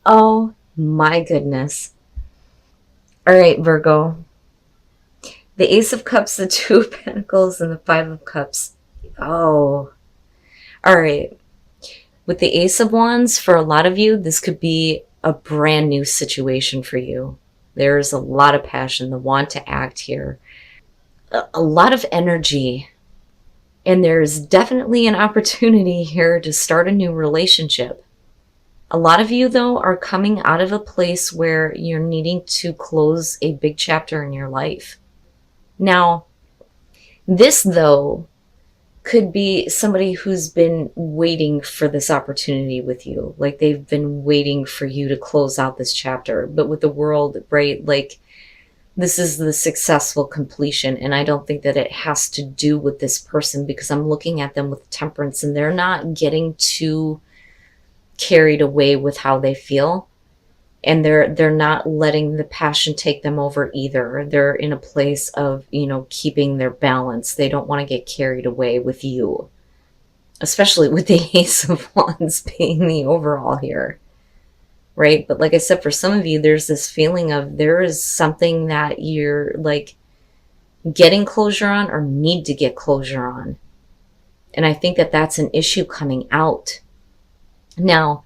Oh my goodness. All right, Virgo. The Ace of Cups, the Two of Pentacles, and the Five of Cups. Oh, all right. With the Ace of Wands, for a lot of you, this could be a brand new situation for you. There's a lot of passion, the want to act here, a lot of energy, and there's definitely an opportunity here to start a new relationship. A lot of you, though, are coming out of a place where you're needing to close a big chapter in your life. Now, this, though, could be somebody who's been waiting for this opportunity with you. Like they've been waiting for you to close out this chapter. But with the world, right, like this is the successful completion. And I don't think that it has to do with this person, because I'm looking at them with temperance and they're not getting too carried away with how they feel, and they're not letting the passion take them over either. They're in a place of, keeping their balance. They don't want to get carried away with you, especially with the Ace of Wands being the overall here, right? But like I said, for some of you, there's this feeling of there is something that you're like getting closure on or need to get closure on, and I think that that's an issue coming out. Now,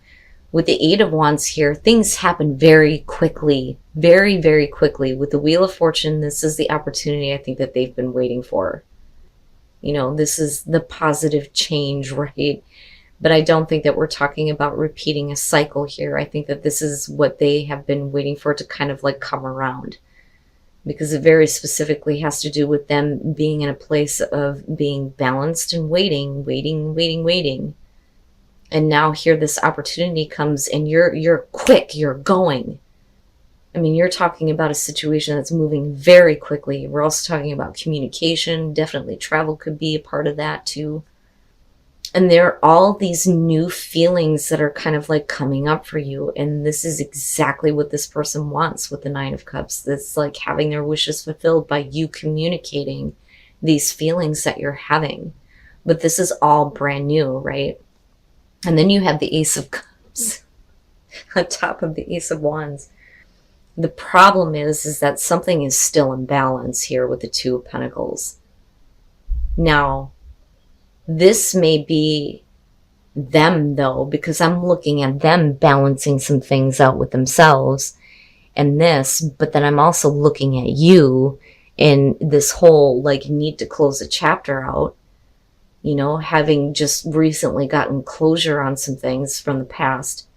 with the Eight of Wands here, things happen very quickly, very, very quickly. With the Wheel of Fortune, this is the opportunity I think that they've been waiting for. This is the positive change, right? But I don't think that we're talking about repeating a cycle here. I think that this is what they have been waiting for to kind of like come around, because it very specifically has to do with them being in a place of being balanced and waiting. And now here this opportunity comes and you're quick, you're going. I mean, you're talking about a situation that's moving very quickly. We're also talking about communication. Definitely travel could be a part of that too. And there are all these new feelings that are kind of like coming up for you. And this is exactly what this person wants with the Nine of Cups. It's like having their wishes fulfilled by you communicating these feelings that you're having. But this is all brand new, right? And then you have the Ace of Cups on top of the Ace of Wands. The problem is that something is still in balance here with the Two of Pentacles. Now, this may be them, though, because I'm looking at them balancing some things out with themselves and this, but then I'm also looking at you in this whole, like, need to close a chapter out. Having just recently gotten closure on some things from the past.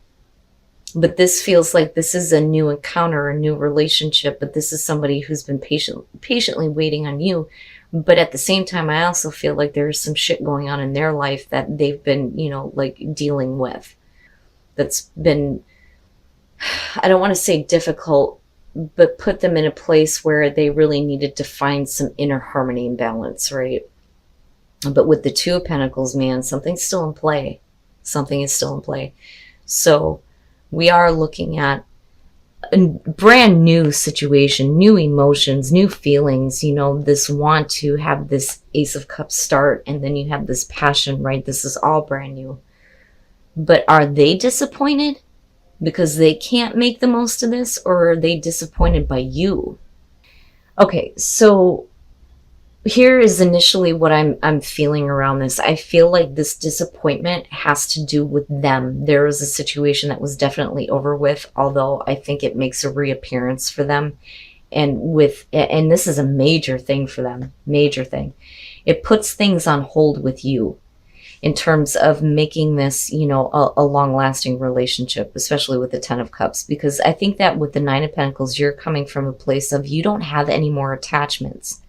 But this feels like this is a new encounter, a new relationship, but this is somebody who's been patiently waiting on you. But at the same time, I also feel like there's some shit going on in their life that they've been, like dealing with. That's been, I don't want to say difficult, but put them in a place where they really needed to find some inner harmony and balance, right? But with the Two of Pentacles, man, something's still in play. Something is still in play. So we are looking at a brand new situation, new emotions, new feelings, this want to have this Ace of Cups start, and then you have this passion, right? This is all brand new. But are they disappointed because they can't make the most of this, or are they disappointed by you? Okay, so here is initially what I'm feeling around this. I feel like this disappointment has to do with them. There was a situation that was definitely over with, although I think it makes a reappearance for them. And this is a major thing for them, major thing. It puts things on hold with you in terms of making this, a long-lasting relationship, especially with the Ten of Cups, because I think that with the Nine of Pentacles, you're coming from a place of you don't have any more attachments.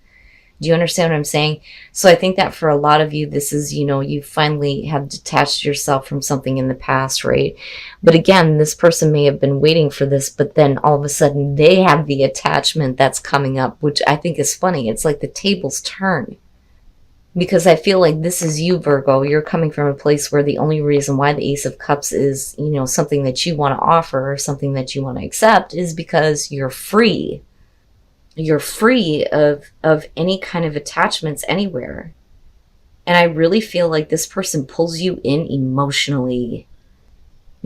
Do you understand what I'm saying? So I think that for a lot of you, this is, you finally have detached yourself from something in the past, right? But again, this person may have been waiting for this, but then all of a sudden they have the attachment that's coming up, which I think is funny. It's like the tables turn. Because I feel like this is you, Virgo. You're coming from a place where the only reason why the Ace of Cups is, something that you want to offer or something that you want to accept is because you're free. You're free of any kind of attachments anywhere. And I really feel like this person pulls you in emotionally.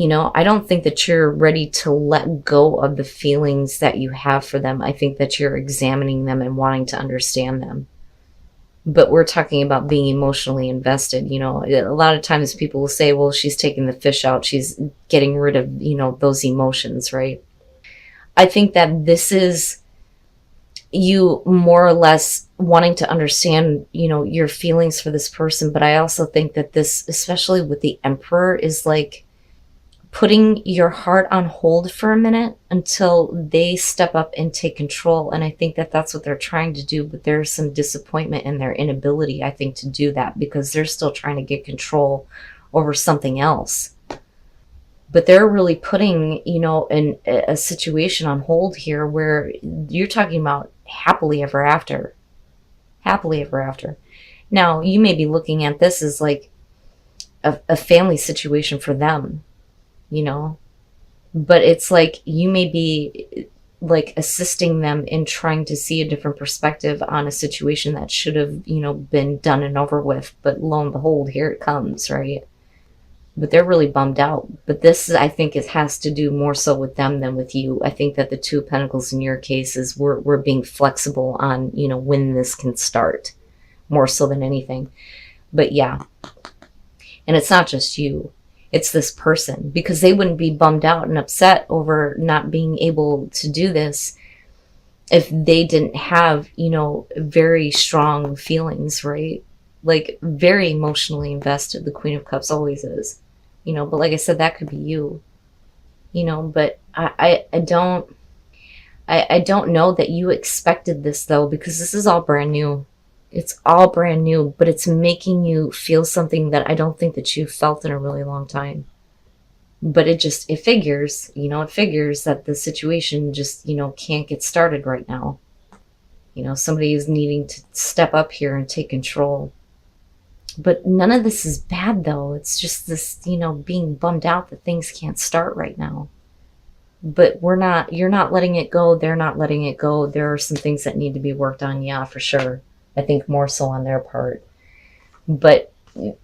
You know, I don't think that you're ready to let go of the feelings that you have for them. I think that you're examining them and wanting to understand them. But we're talking about being emotionally invested. You know, a lot of times people will say, well, she's taking the fish out. She's getting rid of, you know, those emotions, right? I think that this is you more or less wanting to understand, you know, your feelings for this person. But I also think that this, especially with the Emperor, is like putting your heart on hold for a minute until they step up and take control. And I think that that's what they're trying to do, but there's some disappointment in their inability, I think, to do that, because they're still trying to get control over something else. But they're really putting, you know, a situation on hold here where you're talking about happily ever after. Happily ever after. Now, you may be looking at this as like a family situation for them, you know, but it's like you may be like assisting them in trying to see a different perspective on a situation that should have, you know, been done and over with. But lo and behold, here it comes, right? But they're really bummed out. But this, I think, it has to do more so with them than with you. I think that the Two of Pentacles in your case is we're being flexible on, you know, when this can start, more so than anything. But yeah, and it's not just you. It's this person, because they wouldn't be bummed out and upset over not being able to do this if they didn't have, you know, very strong feelings, right? Like very emotionally invested. The Queen of Cups always is, you know, but like I said, that could be you, you know, but I don't know that you expected this though, because this is all brand new. It's all brand new, but it's making you feel something that I don't think that you've felt in a really long time. But it figures, you know, it figures that the situation just, you know, can't get started right now. You know, somebody is needing to step up here and take control. But none of this is bad though. It's just this, you know, being bummed out that things can't start right now. But you're not letting it go. They're not letting it go. There are some things that need to be worked on. Yeah, for sure. I think more so on their part. But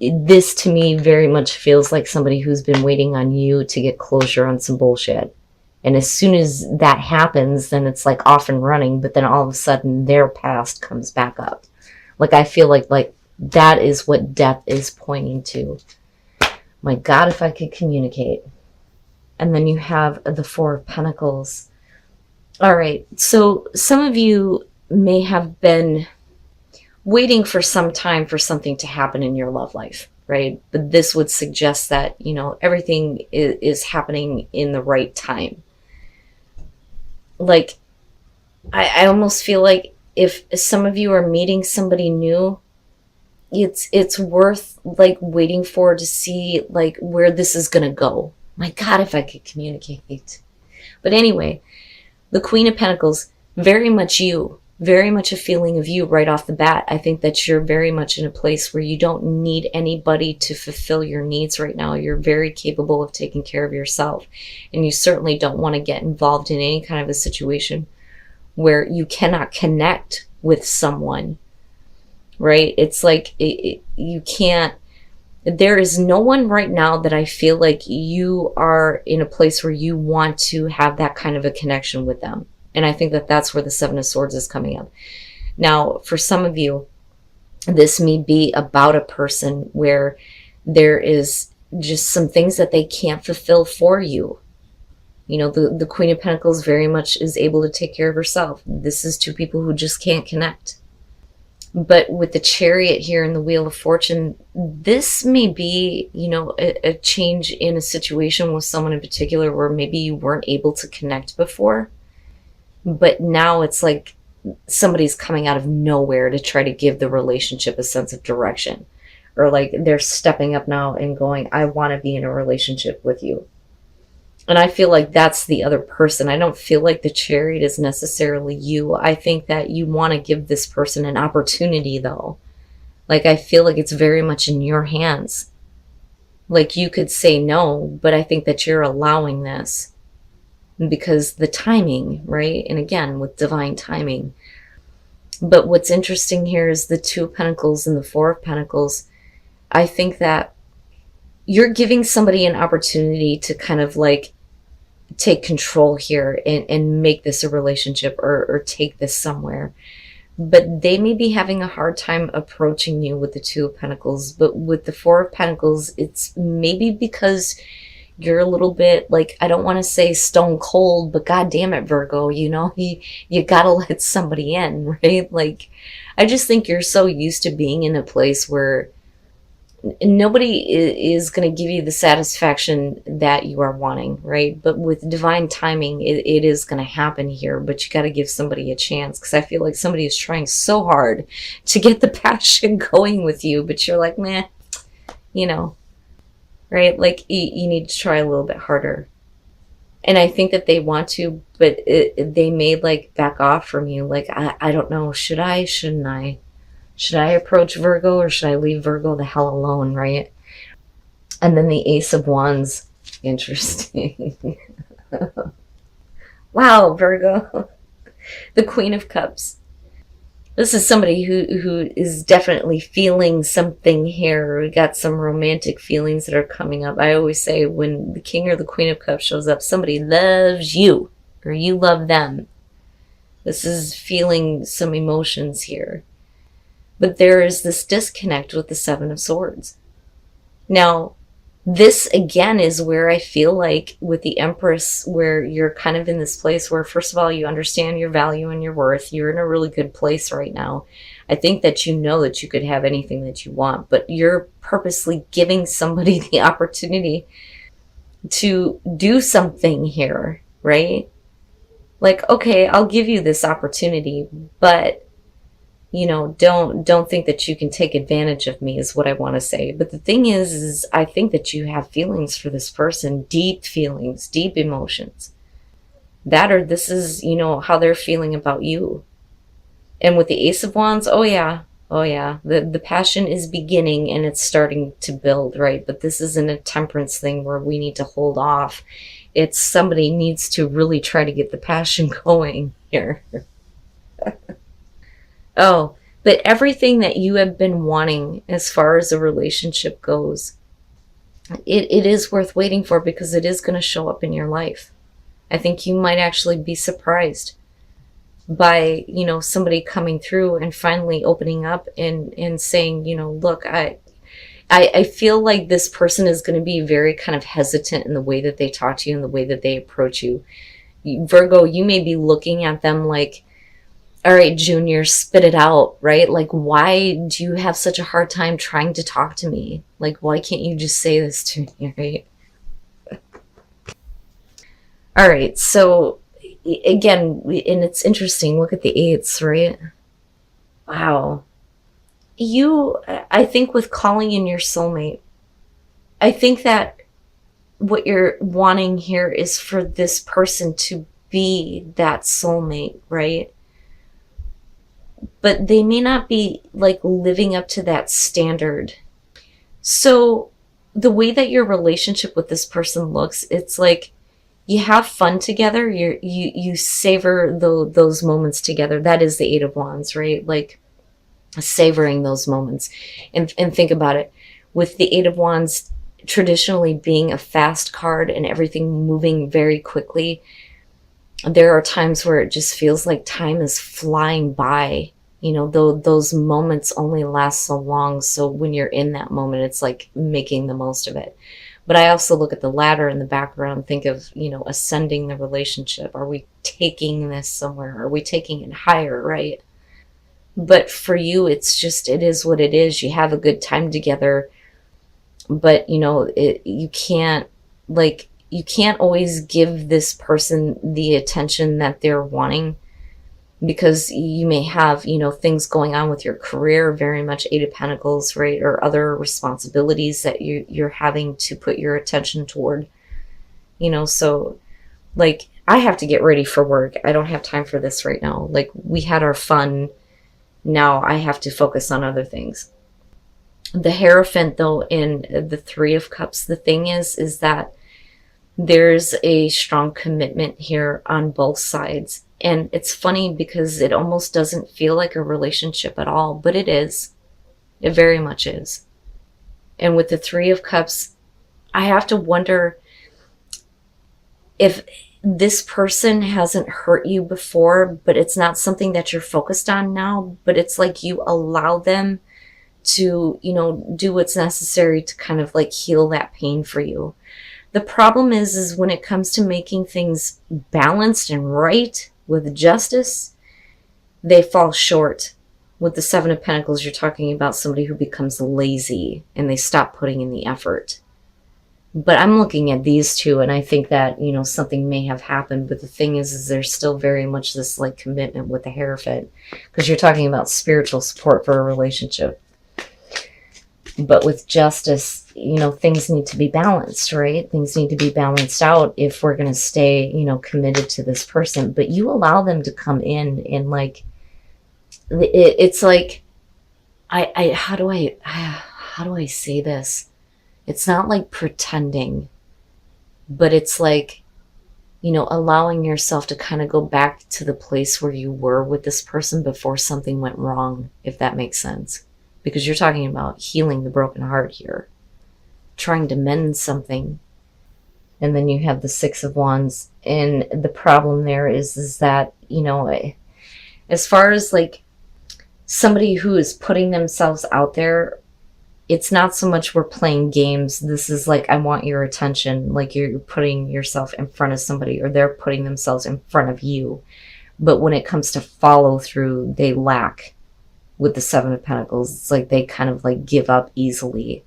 this to me very much feels like somebody who's been waiting on you to get closure on some bullshit. And as soon as that happens, then it's like off and running. But then all of a sudden their past comes back up. Like I feel like that is what death is pointing to. My God, if I could communicate. And then you have the Four of Pentacles. All right. So some of you may have been waiting for some time for something to happen in your love life, right? But this would suggest that, you know, everything is happening in the right time. Like, I almost feel like if some of you are meeting somebody new, it's worth like waiting for to see like where this is going to go. My God, if I could communicate. But anyway, the Queen of Pentacles, very much you. Very much a feeling of you right off the bat. I think that you're very much in a place where you don't need anybody to fulfill your needs right now. You're very capable of taking care of yourself. And you certainly don't want to get involved in any kind of a situation where you cannot connect with someone, right? It's like you can't. There is no one right now that I feel like you are in a place where you want to have that kind of a connection with them. And I think that that's where the Seven of Swords is coming up. Now, for some of you, this may be about a person where there is just some things that they can't fulfill for you. You know, the Queen of Pentacles very much is able to take care of herself. This is two people who just can't connect. But with the Chariot here and the Wheel of Fortune, this may be, you know, a change in a situation with someone in particular where maybe you weren't able to connect before. But now it's like somebody's coming out of nowhere to try to give the relationship a sense of direction. Or like they're stepping up now and going, I want to be in a relationship with you. And I feel like that's the other person. I don't feel like the Chariot is necessarily you. I think that you want to give this person an opportunity though. Like I feel like it's very much in your hands. Like you could say no, but I think that you're allowing this. Because the timing, right? And again, with divine timing. But what's interesting here is the Two of Pentacles and the Four of Pentacles. I think that you're giving somebody an opportunity to kind of like take control here and make this a relationship, or take this somewhere. But they may be having a hard time approaching you with the Two of Pentacles. But with the Four of Pentacles, it's maybe because you're a little bit like, I don't want to say stone cold, but God damn it, Virgo, you know, you gotta let somebody in, right? Like, I just think you're so used to being in a place where nobody is going to give you the satisfaction that you are wanting, right? But with divine timing, it is going to happen here, but you got to give somebody a chance, because I feel like somebody is trying so hard to get the passion going with you, but you're like, meh, you know, right? Like, you need to try a little bit harder. And I think that they want to, but they may like back off from you. Like, I don't know, should I, shouldn't I? Should I approach Virgo, or should I leave Virgo the hell alone, right? And then the Ace of Wands. Interesting. Wow, Virgo. The Queen of Cups. This is somebody who is definitely feeling something here. We got some romantic feelings that are coming up. I always say when the King or the Queen of Cups shows up, somebody loves you, or you love them. This is feeling some emotions here. But there is this disconnect with the Seven of Swords. Now, this again is where I feel like with the Empress, where you're kind of in this place where, first of all, you understand your value and your worth. You're in a really good place right now. I think that you know that you could have anything that you want, but you're purposely giving somebody the opportunity to do something here, right? Like, okay, I'll give you this opportunity, but you know, don't think that you can take advantage of me, is what I want to say. But the thing is I think that you have feelings for this person, deep feelings, deep emotions. That, or this is, you know, how they're feeling about you. And with the Ace of Wands, oh yeah, the passion is beginning and it's starting to build, right? But this isn't a temperance thing where we need to hold off. It's somebody needs to really try to get the passion going here. Oh, but everything that you have been wanting as far as a relationship goes, it is worth waiting for, because it is going to show up in your life. I think you might actually be surprised by, you know, somebody coming through and finally opening up and saying, you know, look, I feel like this person is going to be very kind of hesitant in the way that they talk to you and the way that they approach you. Virgo, you may be looking at them like, all right, Junior, spit it out, right? Like, why do you have such a hard time trying to talk to me? Like, why can't you just say this to me, right? All right, so again, and it's interesting, look at the eights, right? Wow. I think with calling in your soulmate, I think that what you're wanting here is for this person to be that soulmate, right? But they may not be like living up to that standard. So the way that your relationship with this person looks, it's like you have fun together. You savor those moments together. That is the Eight of Wands, right? Like savoring those moments. And think about it. With the Eight of Wands traditionally being a fast card and everything moving very quickly, there are times where it just feels like time is flying by. You know, those moments only last so long. So when you're in that moment, it's like making the most of it. But I also look at the ladder in the background, think of, you know, ascending the relationship. Are we taking this somewhere? Are we taking it higher, right? But for you, it's just, it is what it is. You have a good time together. But, you know, you can't always give this person the attention that they're wanting, because you may have, you know, things going on with your career, very much Eight of Pentacles, right? Or other responsibilities that you're having to put your attention toward, you know. So like, I have to get ready for work. I don't have time for this right now. Like, we had our fun. Now I have to focus on other things. The Hierophant, though, in the Three of Cups, the thing is that there's a strong commitment here on both sides. And it's funny because it almost doesn't feel like a relationship at all, but it is. It very much is. And with the Three of Cups, I have to wonder if this person hasn't hurt you before, but it's not something that you're focused on now, but it's like you allow them to, you know, do what's necessary to kind of like heal that pain for you. The problem is when it comes to making things balanced and right with justice, they fall short. With the Seven of Pentacles, you're talking about somebody who becomes lazy and they stop putting in the effort. But I'm looking at these two and I think that, you know, something may have happened. But the thing is there's still very much this like commitment with the Hierophant, because you're talking about spiritual support for a relationship. But with justice, you know, things need to be balanced, right? Things need to be balanced out if we're going to stay, you know, committed to this person. But you allow them to come in and like, it's like, how do I say this? It's not like pretending, but it's like, you know, allowing yourself to kind of go back to the place where you were with this person before something went wrong, if that makes sense. Because you're talking about healing the broken heart here, trying to mend something. And then you have the Six of Wands. And the problem there is that, you know, as far as like somebody who is putting themselves out there, it's not so much we're playing games. This is like, I want your attention. Like you're putting yourself in front of somebody or they're putting themselves in front of you. But when it comes to follow through, they lack. With the Seven of Pentacles, it's like they kind of like give up easily.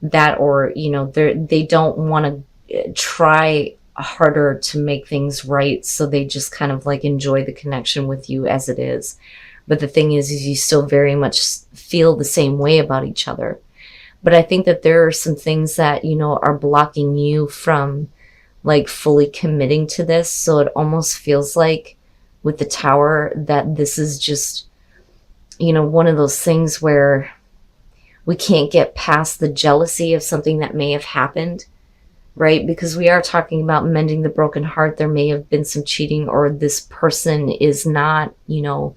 That, or, you know, they don't want to try harder to make things right. So they just kind of like enjoy the connection with you as it is. But the thing is you still very much feel the same way about each other. But I think that there are some things that, you know, are blocking you from like fully committing to this. So it almost feels like with the Tower that this is just, you know, one of those things where we can't get past the jealousy of something that may have happened, right? Because we are talking about mending the broken heart. There may have been some cheating, or this person is not, you know,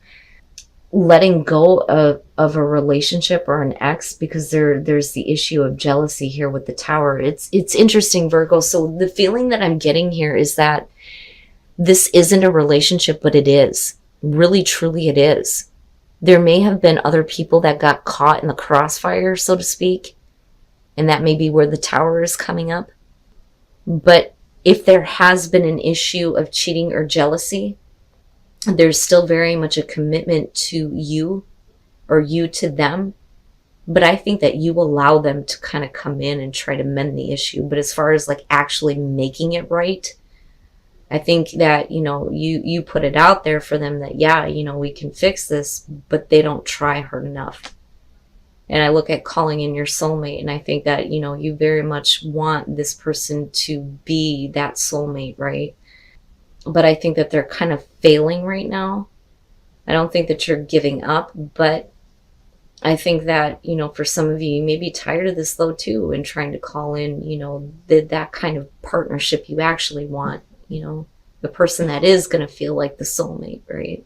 letting go of a relationship or an ex, because there's the issue of jealousy here with the Tower. It's interesting, Virgo. So the feeling that I'm getting here is that this isn't a relationship, but it is. Really, truly it is. There may have been other people that got caught in the crossfire, so to speak, and that may be where the Tower is coming up. But if there has been an issue of cheating or jealousy, there's still very much a commitment to you or you to them. But I think that you allow them to kind of come in and try to mend the issue. But as far as like actually making it right, I think that, you know, you put it out there for them that, yeah, you know, we can fix this, but they don't try hard enough. And I look at calling in your soulmate, and I think that, you know, you very much want this person to be that soulmate, right? But I think that they're kind of failing right now. I don't think that you're giving up, but I think that, you know, for some of you, you may be tired of this though too, and trying to call in, you know, that kind of partnership you actually want. You know, the person that is going to feel like the soulmate, right?